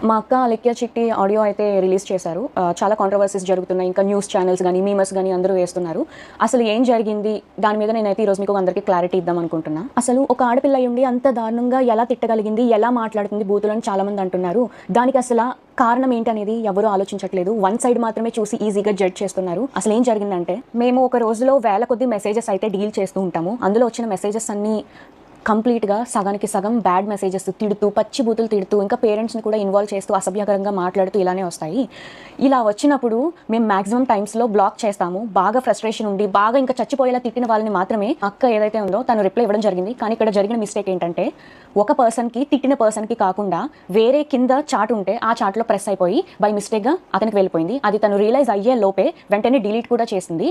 మా అక్క అలెక్య చిట్టి ఆడియో అయితే రిలీజ్ చేశారు. చాలా కాంట్రవర్సీస్ జరుగుతున్నాయి. ఇంకా న్యూస్ ఛానల్స్ గానీ, మీమర్స్ గానీ అందరూ వేస్తున్నారు. అసలు ఏం జరిగింది? దాని మీద నేనైతే ఈరోజు మీకు అందరికీ క్లారిటీ ఇద్దాం అనుకుంటున్నా. అసలు ఒక ఆడపిల్ల అయ్యుండి అంత దారుణంగా ఎలా తిట్టగలిగింది? ఎలా మాట్లాడుతుంది బూతులని చాలామంది అంటున్నారు. దానికి అసల కారణం ఏంటనేది ఎవరూ ఆలోచించట్లేదు. వన్ సైడ్ మాత్రమే చూసి ఈజీగా జడ్జ్ చేస్తున్నారు. అసలు ఏం జరిగిందంటే, మేము ఒక రోజులో వేల కొద్ది మెసేజెస్ అయితే డీల్ చేస్తూ ఉంటాము. అందులో వచ్చిన మెసేజెస్ అన్నీ కంప్లీట్గా సగానికి సగం బ్యాడ్ మెసేజెస్ తిడుతూ, పచ్చి బూతులు తిడుతూ, ఇంకా పేరెంట్స్ని కూడా ఇన్వాల్వ్ చేస్తూ, అసభ్యకరంగా మాట్లాడుతూ ఇలానే వస్తాయి. ఇలా వచ్చినప్పుడు మేము మ్యాక్సిమం టైమ్స్లో బ్లాక్ చేస్తాము. బాగా ఫ్రస్ట్రేషన్ ఉండి, బాగా ఇంకా చచ్చిపోయేలా తిట్టిన వాళ్ళని మాత్రమే అక్క ఏదైతే ఉందో తను రిప్లై ఇవ్వడం జరిగింది. కానీ ఇక్కడ జరిగిన మిస్టేక్ ఏంటంటే, ఒక పర్సన్కి తిట్టిన పర్సన్కి కాకుండా వేరే కింద చాట్ ఉంటే ఆ చాట్లో ప్రెస్ అయిపోయి బై మిస్టేక్గా అతనికి వెళ్ళిపోయింది. అది తను రియలైజ్ అయ్యే లోపే వెంటనే డిలీట్ కూడా చేసింది.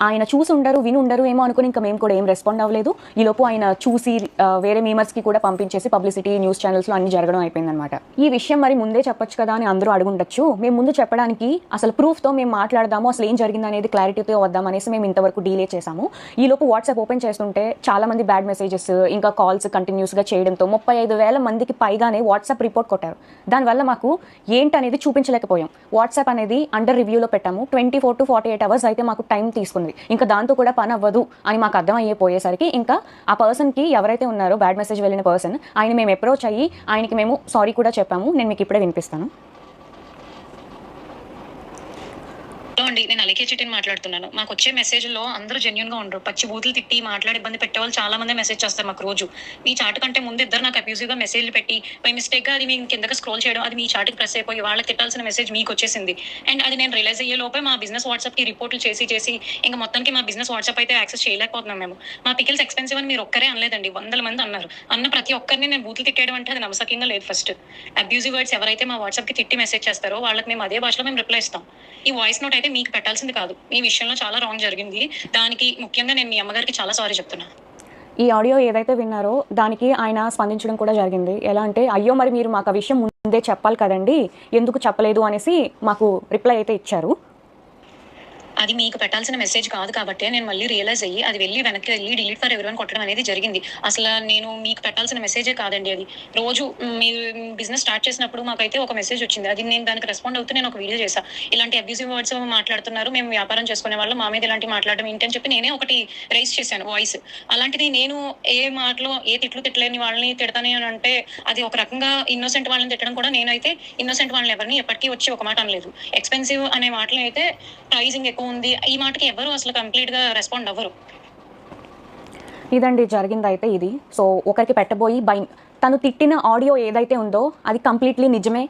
ఆయన చూసి ఉండరు, విని ఉండరు ఏమో అనుకుని ఇంకా మేము కూడా ఏం రెస్పాండ్ అవ్వలేదు. ఈలోపు ఆయన చూసి వేరే మీమర్స్కి కూడా పంపించేసి పబ్లిసిటీ న్యూస్ ఛానల్స్లో అన్ని జరగడం అయిపోయిందనమాట. ఈ విషయం మరి ముందే చెప్పొచ్చు కదా అని అందరూ అడుగుండొచ్చు. మేము ముందు చెప్పడానికి అసలు ప్రూఫ్తో మేము మాట్లాడదాము, అసలు ఏం జరిగింది అనేది క్లారిటీతో వద్దాం అనేసి మేము ఇంతవరకు డీలే చేసాము. ఈలోపు వాట్సాప్ ఓపెన్ చేస్తుంటే చాలా మంది బ్యాడ్ మెసేజెస్ ఇంకా కాల్స్ కంటిన్యూస్గా చేయడంతో 35,000 మందికి పైగానే వాట్సాప్ రిపోర్ట్ కొట్టారు. దానివల్ల మాకు ఏంటనేది చూపించలేకపోయాం. వాట్సాప్ అనేది అండర్ రివ్యూలో పెట్టాము. 24 to 48 hours అయితే మాకు టైం తీసుకుంది. ఇంకా దాంతో కూడా పని అవ్వదు అని మాకు అర్థం అయిపోయేసరికి ఇంకా ఆ పర్సన్కి ఎవరైతే ఉన్నారో బ్యాడ్ మెసేజ్ వెళ్ళిన పర్సన్, ఆయన మేము అప్రోచ్ అయ్యి ఆయనకి మేము సారీ కూడా చెప్పాము. నేను మీకు ఇప్పుడే వినిపిస్తాను. అండి, నేను అలెక్య చిట్టిని మాట్లాడుతున్నాను. మాకు వచ్చే మెసేజ్లో అందరూ జెన్యున్ గా ఉండరు. పచ్చి బూతులు తిట్టి మాట్లాడి ఇబ్బంది పెట్టే వాళ్ళు చాలా మంది మెసేజ్ చేస్తారు మాకు రోజు. మీ చాట్ కంటే ముందు ఇద్దరు నాకు అబ్యూజివ్ గా మెసేజ్లు పెట్టి బై మిస్టేక్ గా అది మీ కిందకి స్క్రోల్ చేయడం, అది మీ చాట్కి ప్రెస్ అయిపోయి వాళ్ళకి తిట్టాల్సిన మెసేజ్ మీకు వచ్చేసింది. అండ్ అది నేను రియలైజ్ అయ్యే లోపే మా బిజినెస్ వాట్సాప్ కి రిపోర్ట్లు చేసి ఇంకా మొత్తానికి మా బిజినెస్ వాట్సాప్ అయితే యాక్సెస్ చేయలేకపోతున్నాం మేము. మా పికిల్స్ ఎక్స్పెన్సివ్ అని మీరు ఒక్కరే అనలేదండి, 100 మంది అన్నారు. అన్న ప్రతి ఒక్కరిని నేను బూతులు తిట్టేయడం అంటే అది నమ్మసక్యంగా లేదు. ఫస్ట్ అబ్యూజివ్ వర్డ్స్ ఎవరైతే మా వాట్సాప్ కి తిట్టి మెసేజ్ చేస్తారో వాళ్ళకి మేము అదే భాషలో మేము రిప్లై ఇస్తాం. ఈ వాయిస్ నోట్ అయితే మీకు పెట్టాల్సింది కాదు. మీ విషయంలో చాలా రాంగ్ జరిగింది. దానికి ముఖ్యంగా నేను మీ అమ్మగారికి చాలా సారీ చెప్తున్నా. ఈ ఆడియో ఏదైతే విన్నారో దానికి ఆయన స్పందించడం కూడా జరిగింది. ఎలా అంటే, అయ్యో మరి మీరు మాకు ఆ విషయం ముందే చెప్పాలి కదండి, ఎందుకు చెప్పలేదు అనేసి మాకు రిప్లై అయితే ఇచ్చారు. అది మీకు పెట్టాల్సిన మెసేజ్ కాదు కాబట్టి నేను మళ్ళీ రియలైజ్ అయ్యి అది వెనక్కి వెళ్ళి డిలీట్ ఫర్ ఎవరీవన్ కొట్టడం అనేది జరిగింది. అసలు నేను మీకు పెట్టాల్సిన మెసేజే కాదండి అది. రోజు మీరు బిజినెస్ స్టార్ట్ చేసినప్పుడు మాకైతే ఒక మెసేజ్ వచ్చింది. అది నేను దానికి రెస్పాండ్ అవుతూ నేను ఒక వీడియో చేశాను. ఇలాంటి అబ్యూజివ్ వర్డ్స్ మాట్లాడుతున్నారు, మేము వ్యాపారం చేసుకునే వాళ్ళు, మా మీద ఇలాంటి మాట్లాడడం ఏంటి అని చెప్పి నేనే ఒకటి రైజ్ చేశాను వాయిస్. అలాంటిది నేను ఏ మాటలో ఏ తిట్టలేని వాళ్ళని తిడతానే అని అంటే అది ఒక రకంగా ఇన్నోసెంట్ వాళ్ళని తిట్టడం కూడా. నేనైతే ఇన్నోసెంట్ వాళ్ళని ఎవరిని ఎప్పటికీ వచ్చి ఒక మాట అనలేదు. ఎక్స్పెన్సివ్ అనే మాటలు అయితే ప్రైజింగ్ ఎక్కువ ఉంది, ఈ మాటకి ఎవరు అసలు కంప్లీట్ గా రెస్పాండ్ అవ్వరు. ఇదండి జరిగింది అయితే ఇది. సో ఒకరికి పెట్టబోయి తను తిట్టిన ఆడియో ఏదైతే ఉందో అది కంప్లీట్లీ నిజమే.